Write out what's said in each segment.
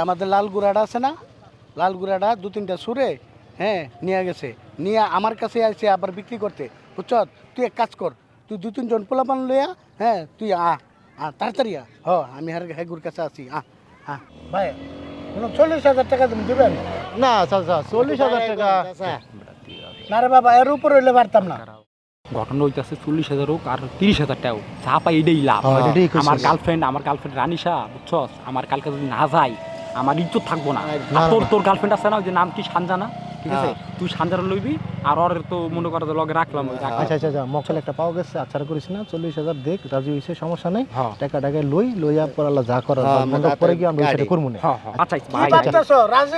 আমাদের লাল গুড়াটা আছে না, লাল গুড়াটা 2-3টা সুরে হ্যাঁ নিয়ে গেছে, নিয়ে আমার কাছে আসছে আবার বিক্রি করতে। বুঝছ, তুই এক কাজ কর, তুই 2-3 জন পোলাপান লইয়া হ্যাঁ তুই তাড়াতাড়ি আমি হেগুর কাছে আছি। ভাই 40,000 টাকা তুমি দেবেন? না চাচা 40,000 টাকা না রে বাবা, এর উপর হইলে পারতাম না। ঘটনা হইতেছে 40,000 হোক আর 30,000 টাকা যা পাই এটাই লাভ। আমার গার্লফ্রেন্ড রানিশা, বুঝছস, আমার কালকে যদি না যায় আমার ইজ্জত থাকবো না। তোর গার্লফ্রেন্ড আছে না, ওই যে নাম কি সানজানা, ঠিক আছে, তুই সানজানা লইবি আর ওর তো মনে করো লগে রাখলাম। আচ্ছা আচ্ছা মকল একটা পাওয়া গেছে, আচ্ছা করিস না, 40,000 দেখ রাজি হইছে, সমস্যা নাই। টাকা লইয়া পর আল্লাহ যা করার পরে গিয়ে আমরা সেটা করব না। আচ্ছা ভাই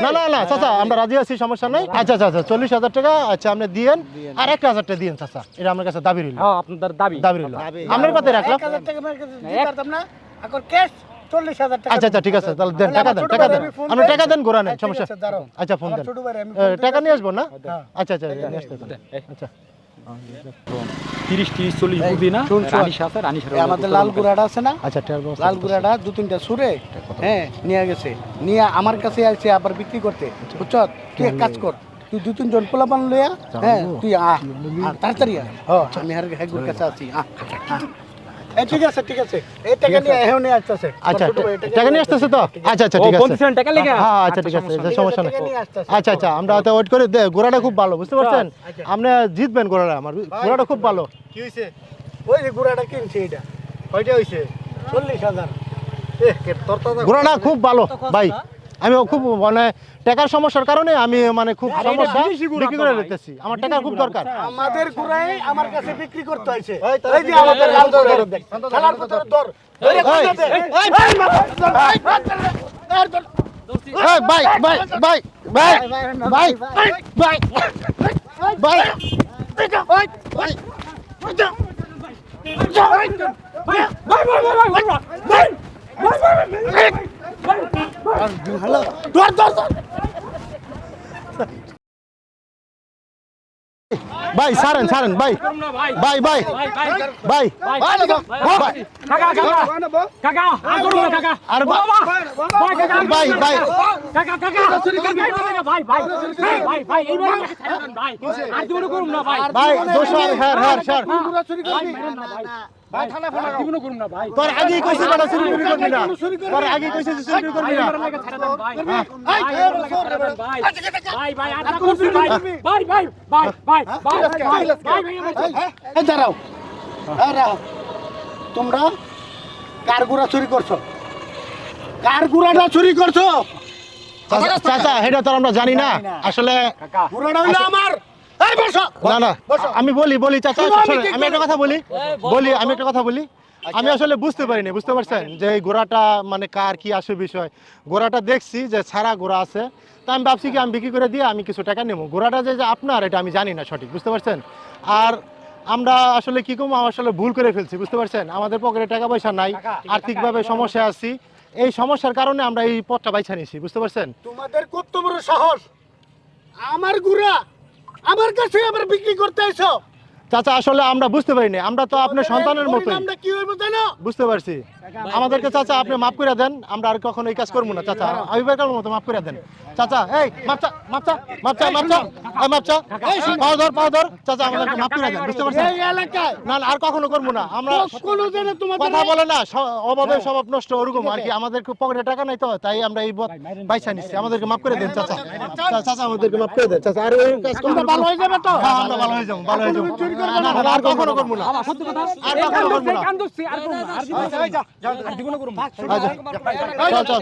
না না না চাচা আমরা রাজি আছি, সমস্যা নাই। আচ্ছা আচ্ছা 40,000 টাকা আচ্ছা আপনি দিয়েন, আর 1,000 টাকা দিয়েন চাচা, এটা আমার কাছে দাবি রইল। আপনাদের দাবি রইল, আপনার কথা রাখলাম। 1,000 টাকা আমার কাছে দিতে পারতাম না, এখন ক্যাশ 40,000 টাকা। আচ্ছা আচ্ছা ঠিক আছে, তাহলে দেন, টাকা দেন, আপনি টাকা দেন, ঘোরা নেন, সমস্যা। আচ্ছা ফোন দেন, টাকা নিয়ে আসবো না? আচ্ছা আচ্ছা নিয়ে আসতে। আচ্ছা 30-40 বুঝি না, রানিশা আছে, রানিশা আমাদের লাল গুড়াটা আছে না, আচ্ছা লাল গুড়াটা 2-3টা সুরে হ্যাঁ নিয়ে গেছে, নিয়ে আমার কাছে আসছে আবার বিক্রি করতে। বুঝছ, তুই এক কাজ কর, তুই 2-3 জন পোলাপান লইয়া হ্যাঁ তুই তাড়াতাড়ি আমি হেগুর কাছে আছি। ঠিক আছে ঠিক আছে, এই টাকা নিয়ে এখন নিয়ে আসতেছে। আচ্ছা টাকা নিয়ে আসতেছে তো? আচ্ছা আচ্ছা ঠিক আছে, বলছেন টাকা লাগা। হ্যাঁ আচ্ছা ঠিক আছে, সমস্যা নাই। আচ্ছা আচ্ছা আমরা তো ওয়েট করে দে, গোড়াটা খুব ভালো, বুঝতে পারছেন, আপনি জিতবেন গোড়াটা, আমার গোড়াটা খুব ভালো। কি হইছে? ওই যে গুড়াটা কিনছে, এটা কয়টা হইছে? 40,000। গোড়াটা খুব ভালো ভাই, আমি খুব মানে টাকার সমস্যার কারণে আমি মানে খুব সমস্যা বিক্রি করে নিতেছি, আমার টাকা খুব দরকার। আমাদের গুড়াই আমার কাছে বিক্রি করতে হইছে, এই যে আমাদের লাল গুড়া দেখ, খেলার ভিতরে দর ধরে কইনা দে। এই ভাই এই ভাই ভাই ভাই ভাই ভাই ভাই ভাই হ্যালো দর দর দর ভাই সারেন সারেন ভাই ভাই ভাই ভাই কাকা কাকা কাকা আর করুন না কাকা, আর ভাই ভাই ভাই কাকা কাকা ভাই ভাই ভাই ভাই এই ভাই ভাই আর জীবন করুন না ভাই ভাই দোষর হ্যাঁ হ্যাঁ স্যার ভাই ঠান্ডা ফোনা জীবন করুন না ভাই, তোর আগে কইছিস বড় চুরি করবি না, তোর আগে কইছিস চুরি করবি না ভাই ভাই আর করুন ভাই ভাই ভাই ভাই ভাই এই দাঁড়াও, তোমরা কার গুড়া চুরি করছো? কার গুড়াটা চুরি করছো? চাচা এটা তো আমরা জানি না আসলে, গুড়াটা হইলো আমার। এই বসো না না আমি বলি চাচা, আমি একটা কথা বলি আমি একটা কথা বলি, আমি আসলে বুঝতে পারিনি, বুঝতে পারছেন যে এই ঘোড়াটা মানে কার কি আসে বিষয়। ঘোড়াটা দেখছি যে ছাড়া ঘোড়া আছে, তা আমি ভাবছি কি আমি বিক্রি করে দিয়ে আমি কিছু টাকা নেবো। ঘোড়াটা যে আপনার এটা আমি জানি না সঠিক, বুঝতে পারছেন। আর আমরা আসলে কি করবো, আসলে ভুল করে ফেলছি, বুঝতে পারছেন, আমাদের পকেটে টাকা পয়সা নাই, আর্থিকভাবে সমস্যা আছি, এই সমস্যার কারণে আমরা এই পথটা বাইছা নিয়েছি, বুঝতে পারছেন। তোমাদের কত বড় সাহস, আমার গুড়া আমার কাছে আবার বিক্রি করতে আইছো? চাচা আসলে আমরা বুঝতে পারিনি, আমরা তো আপনার সন্তানের মতো, আমরা কি হইব জানো? বুঝতে পারছি। আমাদেরকে চাচা আপনি মাফ করে দেন, আমরা আর কখনো এই কাজ করবো না চাচা, আবিবেকের মতো মাফ করে দেন চাচা। এই মাপচা মাপচা মাপচা মাপচা এই মাপচা পাও ধর চাচা, আমাদেরকে মাফ করে দেন, বুঝতে পারছেন। এই এলাকায় না আর কখনো করবো না আমরা, কোনো জনে তোমাদের কথা বলে না, অভাবে স্বভাব নষ্ট ওরকম আর কি, আমাদের পকেটে টাকা নাই তো তাই আমরা এই বাইসা নিচ্ছি, আমাদেরকে মাফ করে দেন চাচা, চাচা আমাদেরকে মাফ করে দেন চাচা। আর এই কাজ তোমরা ভালো হয়ে যাবে তো? হ্যাঁ আমরা ভালো হয়ে যাবো, ভালো হয়ে যাবো, আর কখনো করবো না, সত্যি কথা আর কখনো করবো না। কান দোস্তি আর করুন না, আর জীবন করুন না। চল চল।